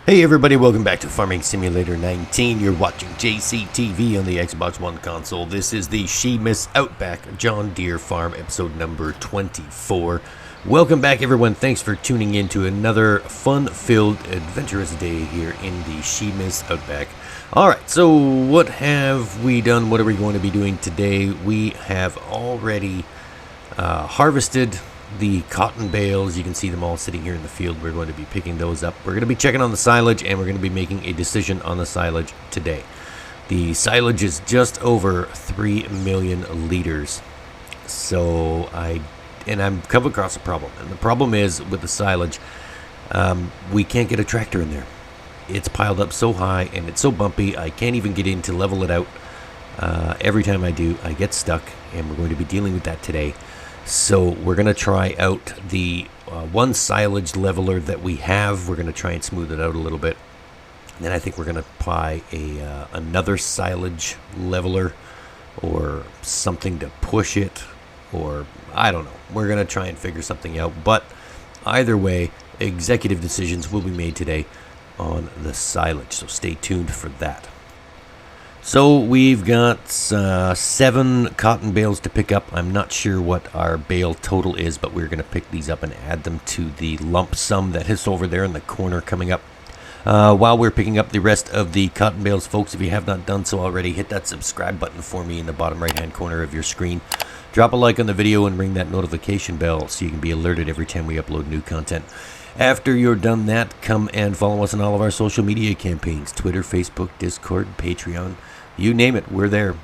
Hey everybody, welcome back to Farming Simulator 19. You're watching JCTV on the Xbox One console. This is the Przemas Outback John Deere Farm, episode number 24. Welcome back everyone, thanks for tuning in to another fun-filled, adventurous day here in the Przemas Outback. Alright, so what have we done? What are we going to be doing today? We have already harvested the cotton bales. You can see them all sitting here in the field. We're going to be picking those up. We're going to be checking on the silage, and we're going to be making a decision on the silage today. The silage is just over 3 million liters. So I'm coming across a problem, and the problem is with the silage, we can't get a tractor in there. It's piled up so high and it's so bumpy, I can't even get in to level it out. Every time I do, I get stuck, and we're going to be dealing with that today. So we're going to try out the one silage leveler that we have. We're going to try and smooth it out a little bit. And then I think we're going to apply another silage leveler or something to push it, or I don't know. We're going to try and figure something out. But either way, executive decisions will be made today on the silage. So stay tuned for that. So we've got 7 cotton bales to pick up. I'm not sure what our bale total is, but we're going to pick these up and add them to the lump sum that is over there in the corner coming up. While we're picking up the rest of the cotton bales, folks, if you have not done so already, hit that subscribe button for me in the bottom right-hand corner of your screen. Drop a like on the video and ring that notification bell so you can be alerted every time we upload new content. After you're done that, come and follow us on all of our social media campaigns: Twitter, Facebook, Discord, Patreon. You name it, we're there.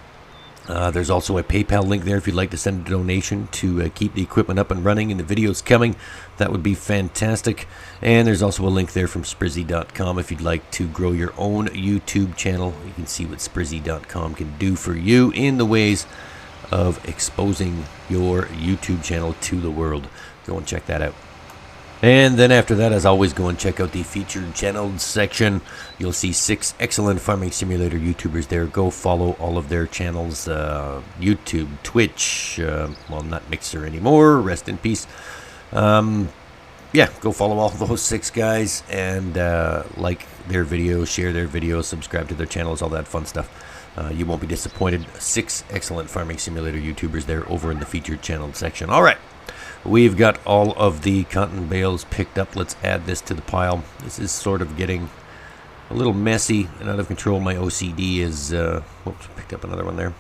There's also a PayPal link there if you'd like to send a donation to keep the equipment up and running and the videos coming. That would be fantastic. And there's also a link there from Sprizzy.com if you'd like to grow your own YouTube channel. You can see what Sprizzy.com can do for you in the ways of exposing your YouTube channel to the world. Go and check that out. And then after that, as always, go and check out the featured channels section. You'll see 6 excellent Farming Simulator YouTubers there. Go follow all of their channels. YouTube, Twitch, well, not Mixer anymore, rest in peace. Yeah, go follow all those 6 guys and like their videos, share their videos, subscribe to their channels, all that fun stuff. You won't be disappointed. 6 excellent Farming Simulator YouTubers there over in the featured channel section. All right. We've got all of the cotton bales picked up. Let's add this to the pile. This is sort of getting a little messy and out of control. My OCD is, whoops, picked up another one there.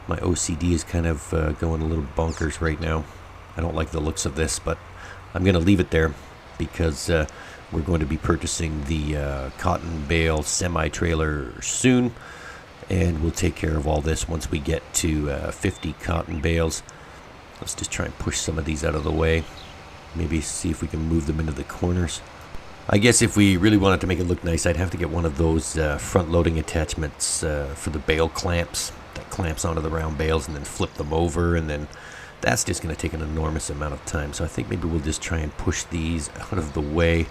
My OCD is kind of going a little bonkers right now. I don't like the looks of this, but I'm going to leave it there because we're going to be purchasing the cotton bale semi-trailer soon. And we'll take care of all this once we get to 50 cotton bales. Let's just try and push some of these out of the way. Maybe see if we can move them into the corners. I guess if we really wanted to make it look nice, I'd have to get one of those front-loading attachments for the bale clamps that clamps onto the round bales and then flip them over, and then that's just going to take an enormous amount of time. So I think maybe we'll just try and push these out of the way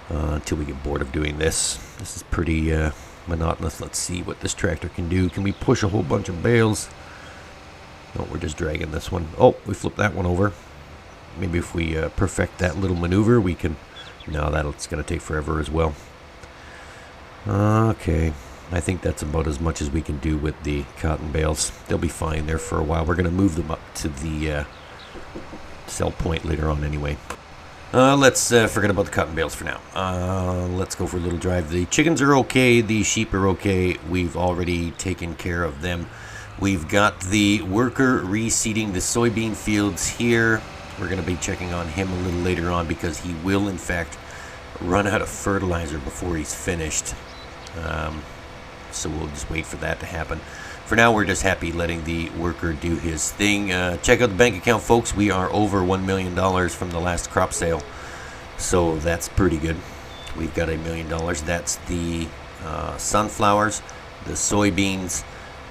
until we get bored of doing this. This is pretty monotonous. Let's see what this tractor can do. Can we push a whole bunch of bales? No, we're just dragging this one. Oh, we flipped that one over. Maybe if we perfect that little maneuver, we can... No, that's going to take forever as well. Okay, I think that's about as much as we can do with the cotton bales. They'll be fine there for a while. We're going to move them up to the sell point later on anyway. Let's forget about the cotton bales for now. Let's go for a little drive. The chickens are okay. The sheep are okay. We've already taken care of them. We've got the worker reseeding the soybean fields here. We're going to be checking on him a little later on because he will, in fact, run out of fertilizer before he's finished. So we'll just wait for that to happen. For now, we're just happy letting the worker do his thing. Check out the bank account, folks. We are over $1 million from the last crop sale. So that's pretty good. We've got $1 million. That's the sunflowers, the soybeans,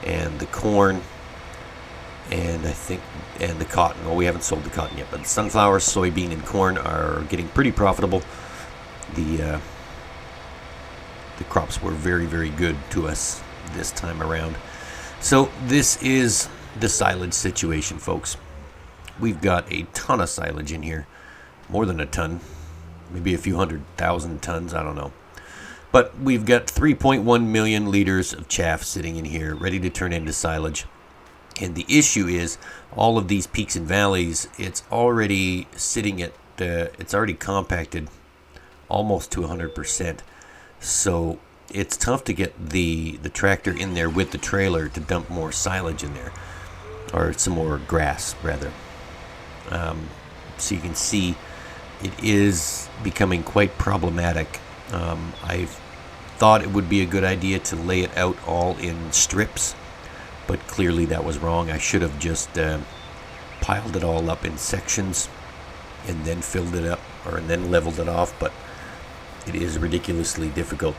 and the corn, and I think, and the cotton. Well, we haven't sold the cotton yet, but the sunflower, soybean, and corn are getting pretty profitable. The crops were very, very good to us this time around. So this is the silage situation, folks. We've got a ton of silage in here, more than a ton, maybe a few 100,000 tons, I don't know. But we've got 3.1 million liters of chaff sitting in here, ready to turn into silage. And the issue is, all of these peaks and valleys, it's already sitting at, it's already compacted almost to 100%. So it's tough to get the tractor in there with the trailer to dump more silage in there, or some more grass rather. So you can see it is becoming quite problematic. I thought it would be a good idea to lay it out all in strips, but clearly that was wrong. I should have just piled it all up in sections and then filled it up, or then leveled it off. But it is ridiculously difficult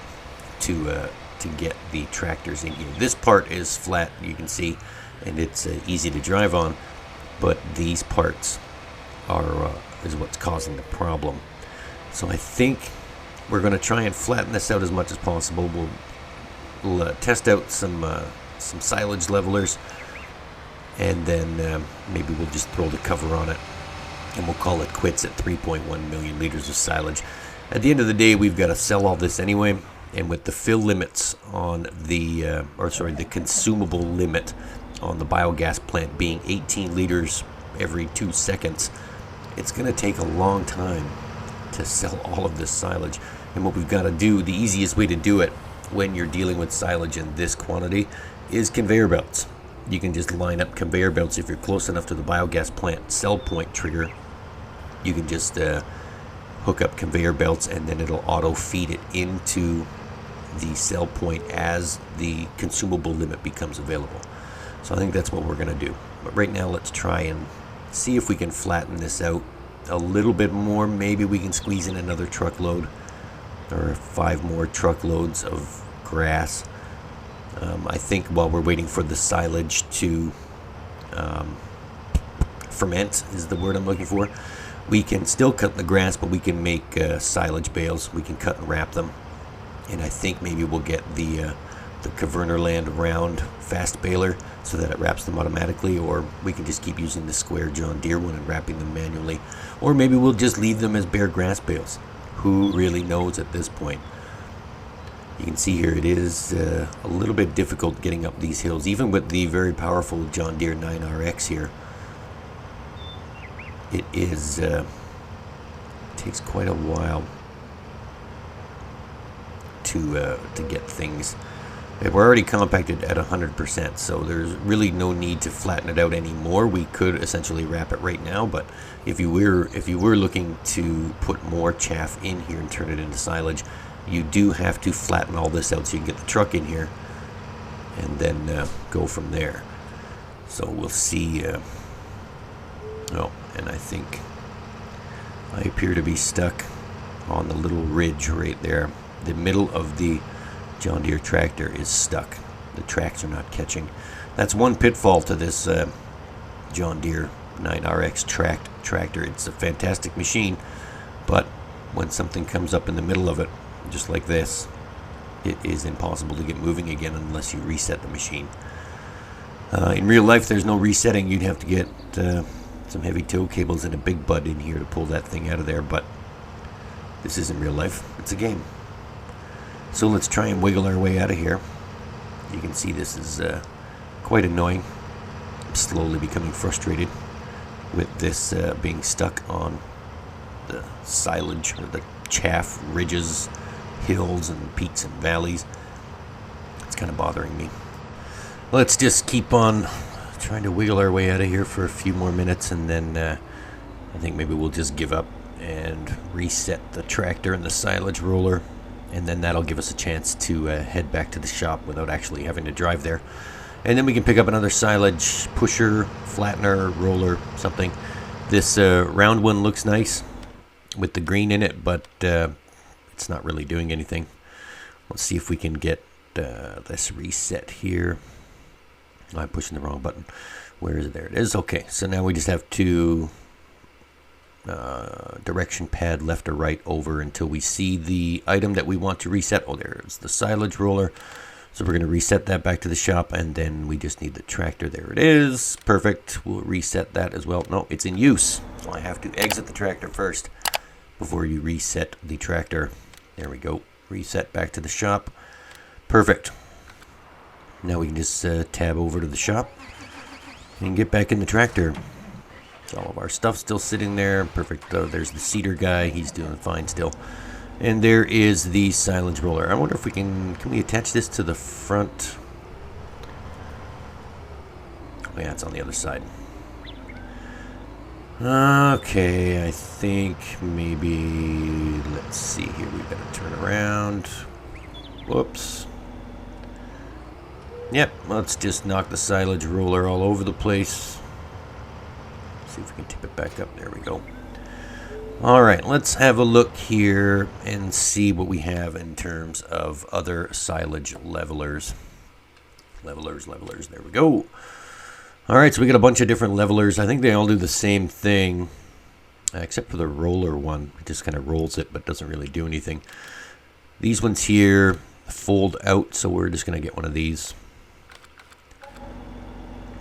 to get the tractors in here. This part is flat, you can see, and it's easy to drive on, but these parts are is what's causing the problem. So I think we're going to try and flatten this out as much as possible. We'll test out some silage levelers, and then maybe we'll just throw the cover on it, and we'll call it quits at 3.1 million liters of silage. At the end of the day, we've got to sell all this anyway, and with the fill limits on the, the consumable limit on the biogas plant being 18 liters every 2 seconds, it's going to take a long time to sell all of this silage. And what we've got to do, the easiest way to do it when you're dealing with silage in this quantity, is conveyor belts. You can just line up conveyor belts. If you're close enough to the biogas plant sell point trigger, you can just hook up conveyor belts, and then it'll auto feed it into the sell point as the consumable limit becomes available. So I think that's what we're going to do. But right now, let's try and see if we can flatten this out a little bit more. Maybe we can squeeze in another truckload or 5 more truckloads of grass. I think while we're waiting for the silage to ferment, is the word I'm looking for, we can still cut the grass, but we can make silage bales. We can cut and wrap them, and I think maybe we'll get the Cavernerland round fast baler so that it wraps them automatically, or we can just keep using the square John Deere one and wrapping them manually, or maybe we'll just leave them as bare grass bales. Who really knows at this point? You can see here it is a little bit difficult getting up these hills, even with the very powerful John Deere 9RX here. It is takes quite a while to get things. We're already compacted at 100%, so there's really no need to flatten it out anymore. We could essentially wrap it right now, but if you were looking to put more chaff in here and turn it into silage, you do have to flatten all this out so you can get the truck in here and then go from there. So we'll see. Oh, and I think I appear to be stuck on the little ridge right there. The middle of the John Deere tractor is stuck. The tracks are not catching. That's one pitfall to this John Deere 9RX tractor. It's a fantastic machine, but when something comes up in the middle of it, just like this, it is impossible to get moving again unless you reset the machine. In real life, there's no resetting. You'd have to get some heavy tow cables and a big bud in here to pull that thing out of there, but this isn't real life. It's a game. So let's try and wiggle our way out of here. You can see this is quite annoying. I'm slowly becoming frustrated with this being stuck on the silage or the chaff ridges, hills and peaks and valleys. It's kind of bothering me. Let's just keep on trying to wiggle our way out of here for a few more minutes, and then I think maybe we'll just give up and reset the tractor and the silage roller, and then that'll give us a chance to head back to the shop without actually having to drive there. And then we can pick up another silage pusher, flattener, roller, something. This round one looks nice with the green in it, but it's not really doing anything. Let's see if we can get this reset here. I'm pushing the wrong button. Where is it? There it is. Okay, so now we just have to direction pad left or right over until we see the item that we want to reset. Oh, there's the silage roller. So we're going to reset that back to the shop, and then we just need the tractor. There it is. Perfect. We'll reset that as well. No, it's in use. So I have to exit the tractor first before you reset the tractor. There we go. Reset back to the shop. Perfect. Now we can just tab over to the shop and get back in the tractor. So all of our stuff still sitting there. Perfect. There's the seeder guy. He's doing fine still. And there is the silage roller. I wonder if we can we attach this to the front? Oh yeah, it's on the other side. Okay, I think maybe, let's see here, we better turn around. Whoops. Yep, let's just knock the silage roller all over the place. See if we can tip it back up. There we go. Alright, let's have a look here and see what we have in terms of other silage levelers. Levelers, there we go. Alright, so we got a bunch of different levelers. I think they all do the same thing, except for the roller one. It just kind of rolls it, but doesn't really do anything. These ones here fold out, so we're just going to get one of these.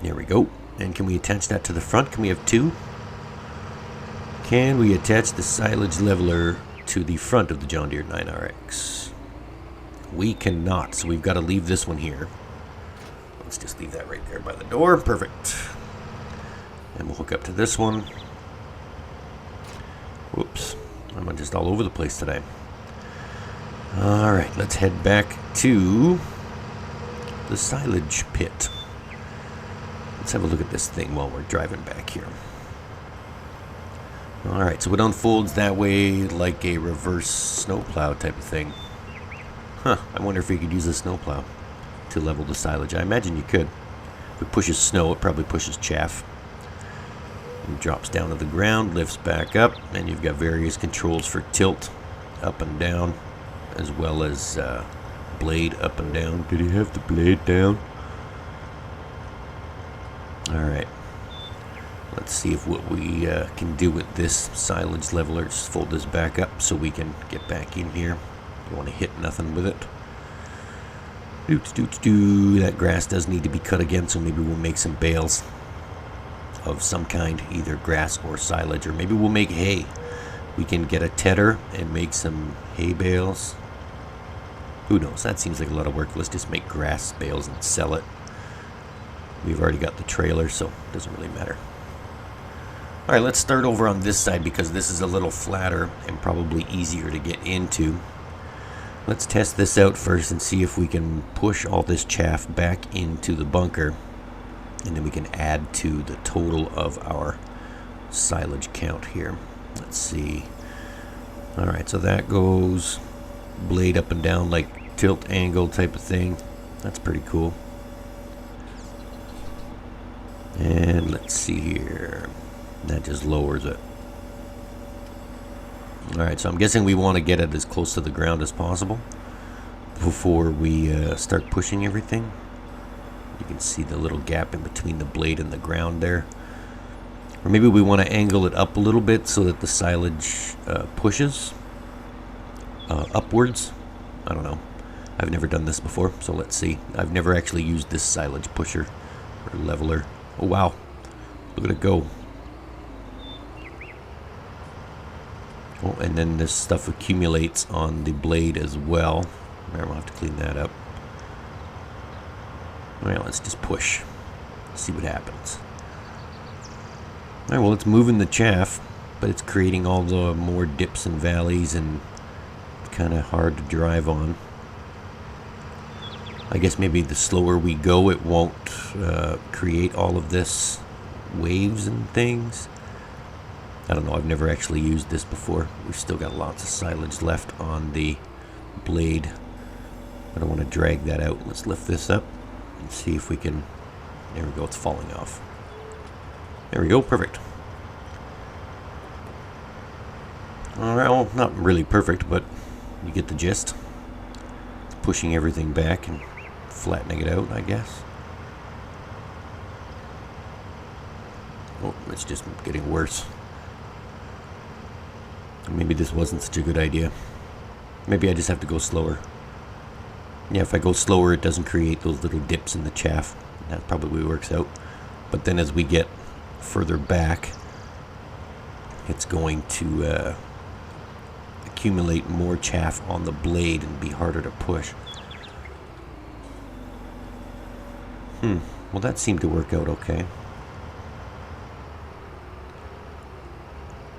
There we go. And can we attach that to the front? Can we have two? Can we attach the silage leveler to the front of the John Deere 9RX? We cannot, so we've got to leave this one here. Let's just leave that right there by the door. Perfect. And we'll hook up to this one. Whoops. I'm just all over the place today. Alright, let's head back to the silage pit. Let's have a look at this thing while we're driving back here. Alright, so it unfolds that way like a reverse snowplow type of thing. Huh, I wonder if we could use a snowplow to level the silage. I imagine you could. If it pushes snow, it probably pushes chaff. It drops down to the ground, lifts back up, and you've got various controls for tilt, up and down, as well as blade up and down. Did he have the blade down? Alright. Let's see if what we can do with this silage leveler. Just fold this back up so we can get back in here. Don't want to hit nothing with it. That grass does need to be cut again, so maybe we'll make some bales of some kind, either grass or silage, or maybe we'll make hay. We can get a tedder and make some hay bales. Who knows? That seems like a lot of work. Let's just make grass bales and sell it. We've already got the trailer, so it doesn't really matter. Alright, let's start over on this side because this is a little flatter and probably easier to get into. Let's test this out first and see if we can push all this chaff back into the bunker, and then we can add to the total of our silage count here. Let's see. Alright, so that goes blade up and down like tilt angle type of thing. That's pretty cool. And let's see here. That just lowers it. Alright, so I'm guessing we want to get it as close to the ground as possible before we start pushing everything. You can see the little gap in between the blade and the ground there. Or maybe we want to angle it up a little bit so that the silage pushes upwards. I don't know. I've never done this before, so let's see. I've never actually used this silage pusher or leveler. Oh wow, look at it go. Oh, and then this stuff accumulates on the blade as well. We'll have to clean that up. Alright, let's just push. See what happens. Alright, well, it's moving the chaff, but it's creating all the more dips and valleys and kind of hard to drive on. I guess maybe the slower we go, it won't create all of this waves and things. I don't know, I've never actually used this before. We've still got lots of silage left on the blade. I don't want to drag that out. Let's lift this up and see if we can... There we go, it's falling off. There we go, perfect. Alright, well, not really perfect, but you get the gist. It's pushing everything back and flattening it out, I guess. Oh, it's just getting worse. Maybe this wasn't such a good idea. Maybe I just have to go slower. Yeah, if I go slower, it doesn't create those little dips in the chaff. That probably works out. But then as we get further back, it's going to accumulate more chaff on the blade and be harder to push. Well, that seemed to work out okay.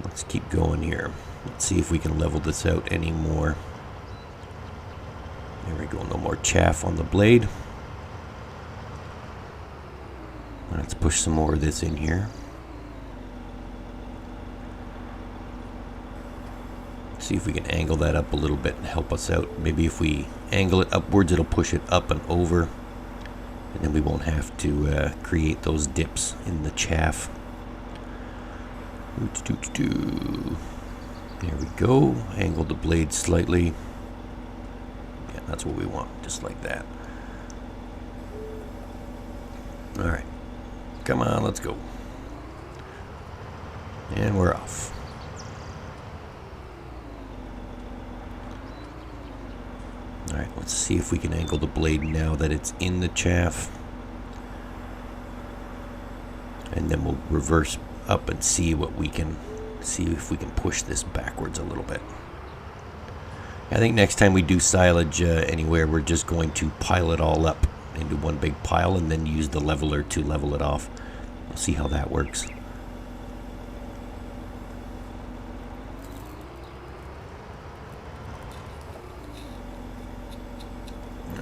Let's keep going here. Let's see if we can level this out any more. There we go, no more chaff on the blade. Let's push some more of this in here. See if we can angle that up a little bit and help us out. Maybe if we angle it upwards, it'll push it up and over. And then we won't have to create those dips in the chaff. There we go. Angle the blade slightly. Yeah, that's what we want, just like that. Alright. Come on, let's go. And we're off. Alright, let's see if we can angle the blade now that it's in the chaff. And then we'll reverse up and see what we can, see if we can push this backwards a little bit. I think next time we do silage anywhere, we're just going to pile it all up into one big pile and then use the leveler to level it off. We'll see how that works.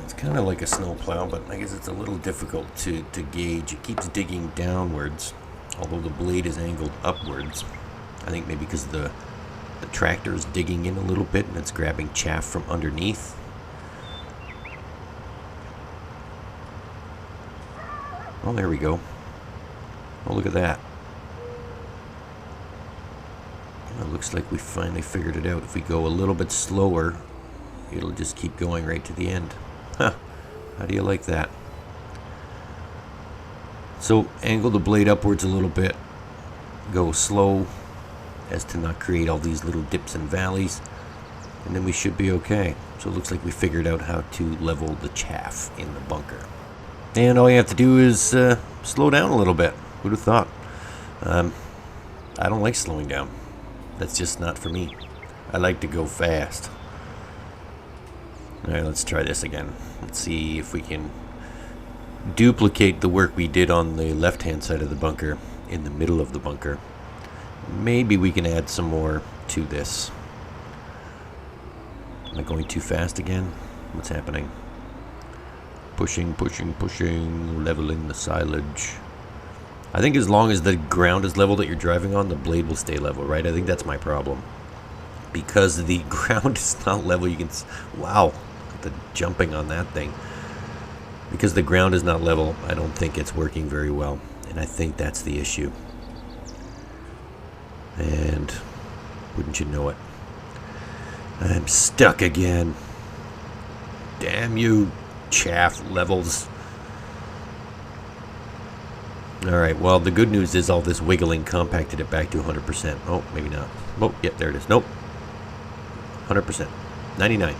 It's kind of like a snowplow, but I guess it's a little difficult to gauge. It keeps digging downwards, although the blade is angled upwards. I think maybe because the tractor is digging in a little bit and it's grabbing chaff from underneath. Oh, there we go. Oh, look at that. It looks like we finally figured it out. If we go a little bit slower, it'll just keep going right to the end. Huh. How do you like that? So, angle the blade upwards a little bit. Go slow as to not create all these little dips and valleys. And then we should be okay. So it looks like we figured out how to level the chaff in the bunker. And all you have to do is slow down a little bit. Who'd have thought? I don't like slowing down. That's just not for me. I like to go fast. Alright, let's try this again. Let's see if we can duplicate the work we did on the left-hand side of the bunker in the middle of the bunker. Maybe we can add some more to this. Am I going too fast again? What's happening? Pushing, pushing, pushing, leveling the silage. I think as long as the ground is level that you're driving on, the blade will stay level, right? I think that's my problem. Because the ground is not level, you can... Wow, the jumping on that thing. Because the ground is not level, I don't think it's working very well. And I think that's the issue. And wouldn't you know it, I'm stuck again. Damn you, chaff levels. Alright, well, the good news is all this wiggling compacted it back to 100%. Oh, maybe not. Oh, yeah, there it is. Nope. 100%. 99.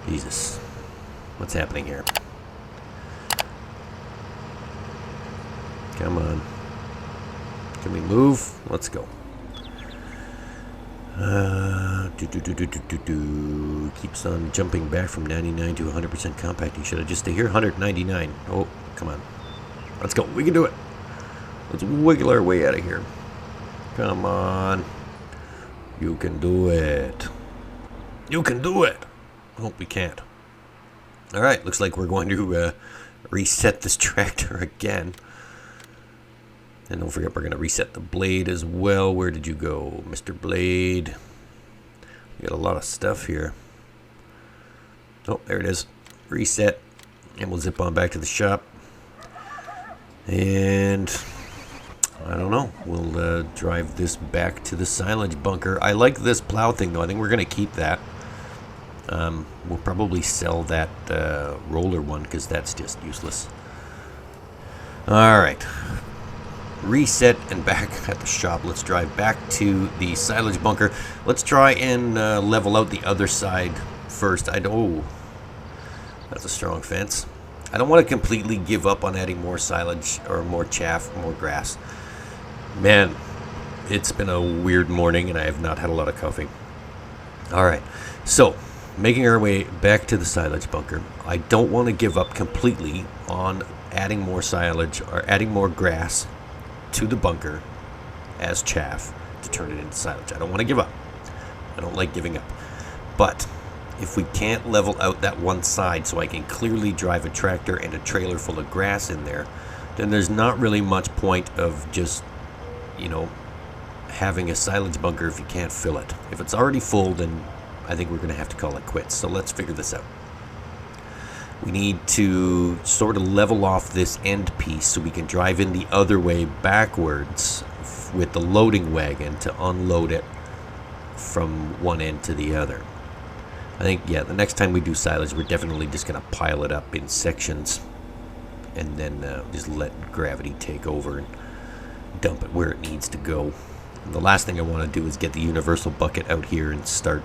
Jesus. What's happening here? Come on. Can we move? Let's go. Keeps on jumping back from 99 to 100% compacting. Should I just stay here? 199. Oh, come on. Let's go. We can do it. Let's wiggle our way out of here. Come on. You can do it. You can do it. Oh, we can't. Alright, looks like we're going to reset this tractor again. And don't forget, we're going to reset the blade as well. Where did you go, Mr. Blade? We got a lot of stuff here. Oh, there it is. Reset. And we'll zip on back to the shop. And I don't know. We'll drive this back to the silage bunker. I like this plow thing, though. I think we're going to keep that. We'll probably sell that roller one because that's just useless. Alright. Reset and back at the shop. Let's drive back to the silage bunker. Let's try and level out the other side first. Oh, that's a strong fence. I don't want to completely give up on adding more silage or more chaff, more grass. Man, it's been a weird morning and I have not had a lot of coffee. All right, so making our way back to the silage bunker. I don't want to give up completely on adding more silage or adding more grass to the bunker as chaff to turn it into silage. I don't want to give up. I don't like giving up. But if we can't level out that one side so I can clearly drive a tractor and a trailer full of grass in there, then there's not really much point of just, having a silage bunker if you can't fill it. If it's already full, then I think we're going to have to call it quits. So let's figure this out. We need to sort of level off this end piece so we can drive in the other way backwards with the loading wagon to unload it from one end to the other. I think, the next time we do silage, we're definitely just going to pile it up in sections and then just let gravity take over and dump it where it needs to go. And the last thing I want to do is get the universal bucket out here and start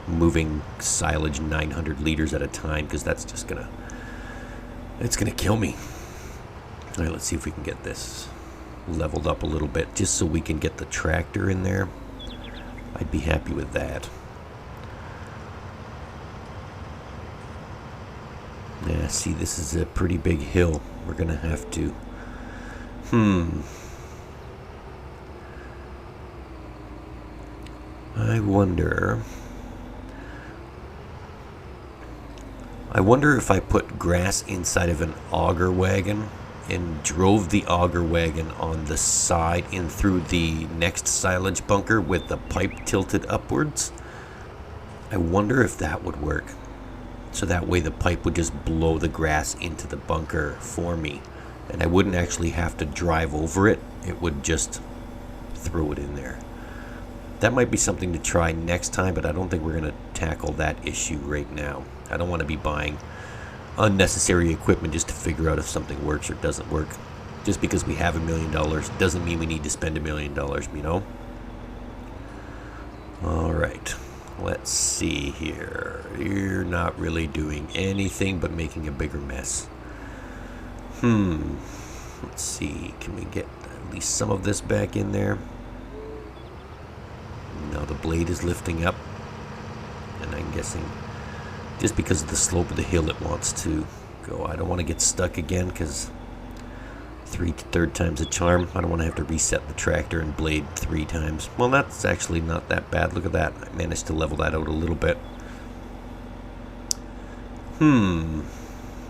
moving silage 900 liters at a time, because that's just it's gonna kill me. All right, let's see if we can get this leveled up a little bit just so we can get the tractor in there. I'd be happy with that. Yeah, see, this is a pretty big hill. We're gonna have to I wonder if I put grass inside of an auger wagon and drove the auger wagon on the side in through the next silage bunker with the pipe tilted upwards. I wonder if that would work. So that way the pipe would just blow the grass into the bunker for me, and I wouldn't actually have to drive over it. It would just throw it in there. That might be something to try next time, but I don't think we're going to tackle that issue right now. I don't want to be buying unnecessary equipment just to figure out if something works or doesn't work. Just because we have $1 million doesn't mean we need to spend $1 million, All right, let's see here. You're not really doing anything but making a bigger mess. Let's see, can we get at least some of this back in there? Now the blade is lifting up, and I'm guessing just because of the slope of the hill it wants to go. I don't want to get stuck again, because third time's a charm. I don't want to have to reset the tractor and blade 3 times. Well, that's actually not that bad. Look at that. I managed to level that out a little bit.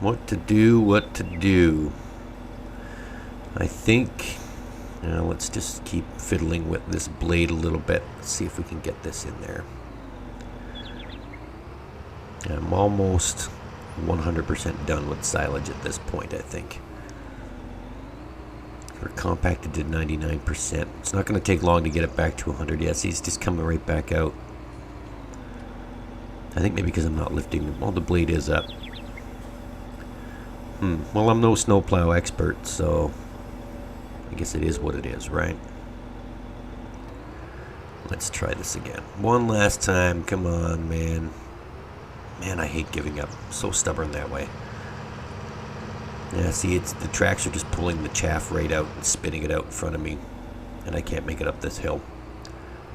What to do? I think, let's just keep fiddling with this blade a little bit. Let's see if we can get this in there. I'm almost 100% done with silage at this point, I think. We're compacted to 99%. It's not going to take long to get it back to 100. Yeah, see, it's just coming right back out. I think maybe because I'm not lifting. Well, the blade is up. Well, I'm no snowplow expert, so I guess it is what it is, right? Let's try this again. One last time. Come on, man. Man, I hate giving up. I'm so stubborn that way. Yeah, see, it's the tracks are just pulling the chaff right out and spitting it out in front of me, and I can't make it up this hill.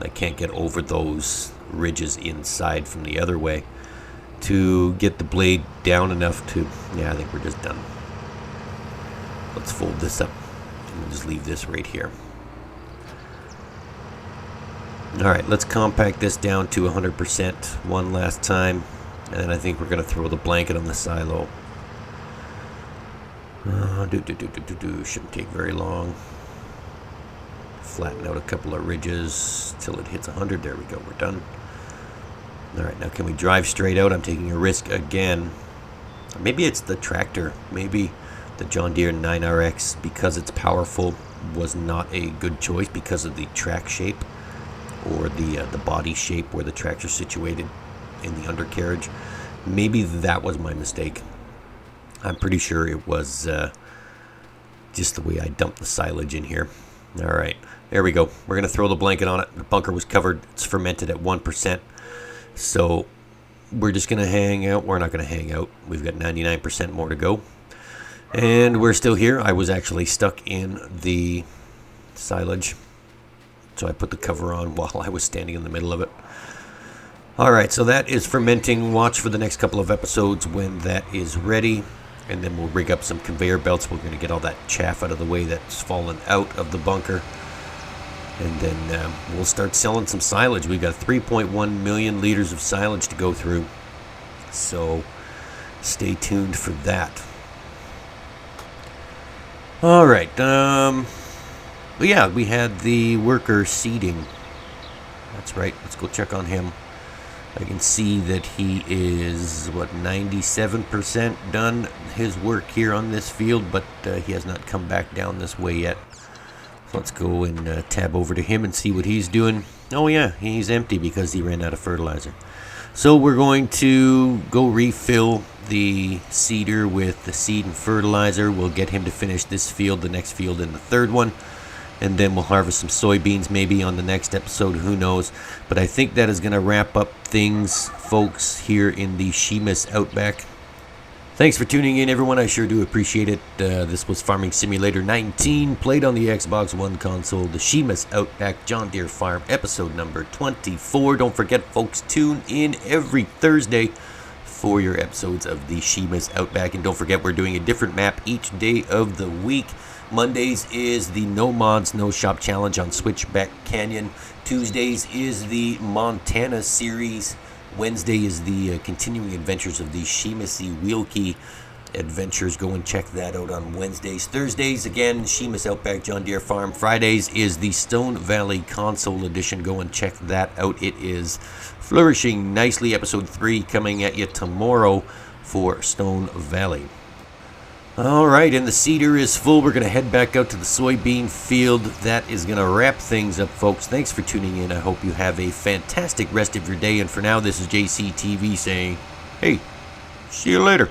I can't get over those ridges inside from the other way to get the blade down enough to... Yeah, I think we're just done. Let's fold this up, and we'll just leave this right here. Alright, let's compact this down to 100% one last time, and then I think we're going to throw the blanket on the silo. Shouldn't take very long. Flatten out a couple of ridges till it hits 100. There we go, we're done. Alright, now can we drive straight out? I'm taking a risk again. Maybe it's the tractor. Maybe the John Deere 9RX, because it's powerful, was not a good choice because of the track shape, or the body shape where the tractor's situated in the undercarriage. Maybe that was my mistake. I'm pretty sure it was just the way I dumped the silage in here. Alright, there we go. We're going to throw the blanket on it. The bunker was covered. It's fermented at 1%. So we're just going to hang out. We're not going to hang out. We've got 99% more to go. And we're still here. I was actually stuck in the silage, so I put the cover on while I was standing in the middle of it. Alright, so that is fermenting. Watch for the next couple of episodes when that is ready. And then we'll rig up some conveyor belts. We're going to get all that chaff out of the way that's fallen out of the bunker. And then we'll start selling some silage. We've got 3.1 million liters of silage to go through. So stay tuned for that. Alright, but yeah, we had the worker seeding. That's right, let's go check on him. I can see that he is, 97% done his work here on this field, but he has not come back down this way yet. So let's go and tab over to him and see what he's doing. Oh yeah, he's empty because he ran out of fertilizer. So we're going to go refill the seeder with the seed and fertilizer. We'll get him to finish this field, the next field, and the third one. And then we'll harvest some soybeans maybe on the next episode, who knows. But I think that is going to wrap up things, folks, here in the Przemas Outback. Thanks for tuning in, everyone. I sure do appreciate it. This was Farming Simulator 19, played on the Xbox One console, the Przemas Outback John Deere Farm, episode number 24. Don't forget, folks, tune in every Thursday for your episodes of the Przemas Outback. And don't forget, we're doing a different map each day of the week. Mondays is the No Mods, No Shop Challenge on Switchback Canyon. Tuesdays is the Montana series. Wednesday is the continuing adventures of the Przemas Wheelkey adventures. Go and check that out on Wednesdays. Thursdays, again, Przemas Outback John Deere Farm. Fridays is the Stone Valley Console Edition. Go and check that out. It is flourishing nicely. Episode 3 coming at you tomorrow for Stone Valley. Alright, and the seeder is full. We're going to head back out to the soybean field. That is going to wrap things up, folks. Thanks for tuning in. I hope you have a fantastic rest of your day. And for now, this is JCTV saying, hey, see you later.